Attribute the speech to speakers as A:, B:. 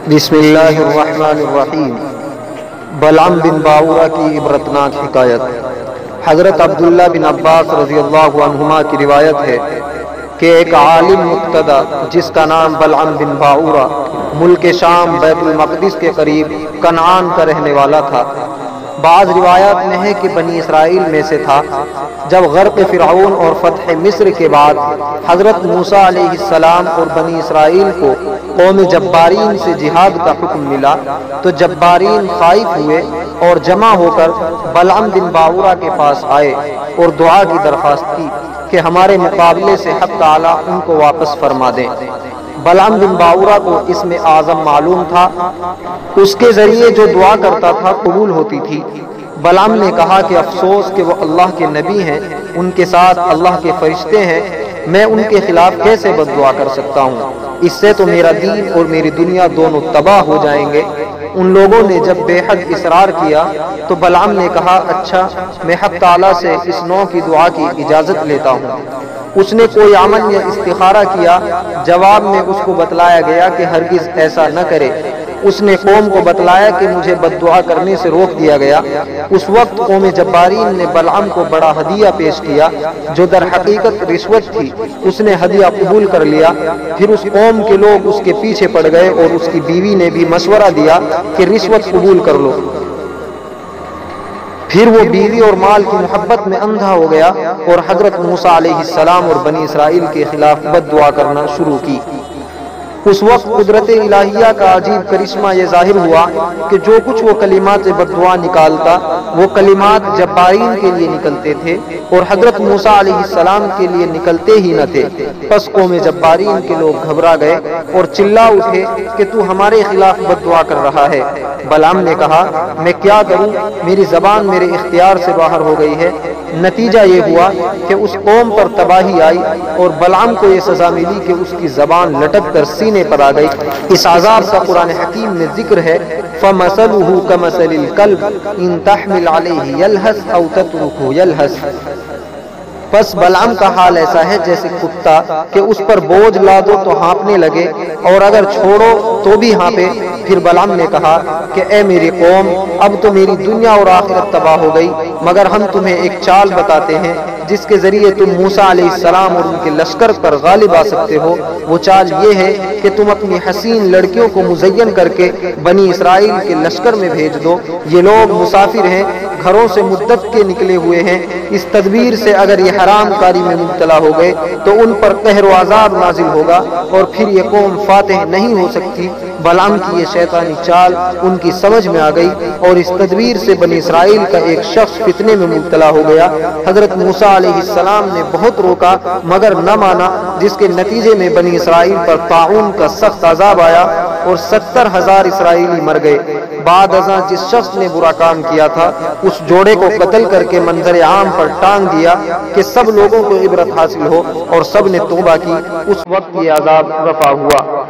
A: بسم اللہ الرحمن الرحیم۔ بلعم بن باورہ کی عبرتناک حکایت۔ حضرت عبداللہ بن عباس رضی اللہ عنہما کی روایت ہے کہ ایک عالم مقتدی جس کا نام بلعم بن باورہ ملک شام بیت المقدس کے قریب کنعان کا رہنے والا تھا۔ بعض روایات میں ہے کہ بنی اسرائیل میں سے تھا۔ جب غرق فرعون اور فتح مصر کے بعد حضرت موسیٰ علیہ السلام اور بنی اسرائیل کو قوم جبارین سے جہاد کا حکم ملا تو جبارین خائف ہوئے اور جمع ہو کر بلعم بن باورہ کے پاس آئے اور دعا کی درخواست کی کہ ہمارے مقابلے سے حق تعالیٰ ان کو واپس فرما دیں۔ بلعم بن باورہ کو اسم اعظم معلوم تھا، اس کے ذریعے جو دعا کرتا تھا قبول ہوتی تھی۔ بلعم نے کہا کہ افسوس کہ وہ اللہ کے نبی ہیں، ان کے ساتھ اللہ کے فرشتے ہیں، میں ان کے خلاف کیسے بد دعا کر سکتا ہوں؟ اس سے تو میرا دین اور میری دنیا دونوں تباہ ہو جائیں گے۔ ان لوگوں نے جب بے حد اصرار کیا تو بلعم نے کہا اچھا میں حق تعالیٰ سے اس نوع کی دعا کی اجازت لیتا ہوں۔ اس نے کوئی عمل یا استخارہ کیا، جواب میں اس کو بتلایا گیا کہ ہرگز ایسا نہ کرے۔ اس نے قوم کو بتلایا کہ مجھے بد دعا کرنے سے روک دیا گیا۔ اس وقت قوم جبارین نے بلعم کو بڑا ہدیہ پیش کیا جو در حقیقت رشوت تھی۔ اس نے ہدیہ قبول کر لیا۔ پھر اس قوم کے لوگ اس کے پیچھے پڑ گئے اور اس کی بیوی نے بھی مشورہ دیا کہ رشوت قبول کر لو۔ پھر وہ بیوی اور مال کی محبت میں اندھا ہو گیا اور حضرت موسیٰ علیہ السلام اور بنی اسرائیل کے خلاف بد دعا کرنا شروع کی۔ اس وقت قدرت الہیہ کا عجیب کرشمہ یہ ظاہر ہوا کہ جو کچھ وہ کلمات بد دعا نکالتا وہ کلمات جبارین کے لیے نکلتے تھے اور حضرت موسیٰ علیہ السلام کے لیے نکلتے ہی نہ تھے۔ پس قوم جبارین کے لوگ گھبرا گئے اور چلا اٹھے کہ تو ہمارے خلاف بد دعا کر رہا ہے۔ بلعم نے کہا میں کیا کروں، میری زبان میرے اختیار سے باہر ہو گئی ہے۔ نتیجہ یہ ہوا کہ اس قوم پر تباہی آئی اور بلعم کو یہ سزا ملی کہ اس کی زبان لٹک کر سینے پر آ گئی۔ اس عذاب کا قرآن حکیم میں ذکر ہے فَمَثَلُهُ كَمَثَلِ الْكَلْبِ إِن تَحْمِلْ عَلَيْهِ يَلْهَثْ أَوْ تَتْرُكْهُ يَلْهَثْ۔ پس بلعم کا حال ایسا ہے جیسے کتا کہ اس پر بوجھ لا دو تو ہانپنے لگے اور اگر چھوڑو تو بھی ہانپے۔ پھر بلعم نے کہا کہ اے میری قوم اب تو میری دنیا اور آخرت تباہ ہو گئی، مگر ہم تمہیں ایک چال بتاتے ہیں جس کے ذریعے تم موسیٰ علیہ السلام اور ان کے لشکر پر غالب آ سکتے ہو۔ وہ چال یہ ہے کہ تم اپنی حسین لڑکیوں کو مزین کر کے بنی اسرائیل کے لشکر میں بھیج دو۔ یہ لوگ مسافر ہیں، گھروں سے مدت کے نکلے ہوئے ہیں۔ اس تدبیر سے اگر یہ حرام کاری میں مبتلا ہو گئے تو ان پر قہر و عذاب نازل ہوگا اور پھر یہ قوم فاتح نہیں ہو سکتی۔ بلعم کی یہ شیطانی چال ان کی سمجھ میں آ گئی اور اس تدبیر سے بنی اسرائیل کا ایک شخص فتنے میں مبتلا ہو گیا۔ حضرت موسیٰ علیہ السلام نے بہت روکا مگر نہ مانا، جس کے نتیجے میں بنی اسرائیل پر طاعون کا سخت عذاب آیا اور 70,000 اسرائیلی مر گئے۔ بعد ازاں جس شخص نے برا کام کیا تھا اس جوڑے کو قتل کر کے منظر عام پر ٹانگ دیا کہ سب لوگوں کو عبرت حاصل ہو اور سب نے توبہ کی۔ اس وقت یہ عذاب رفع ہوا۔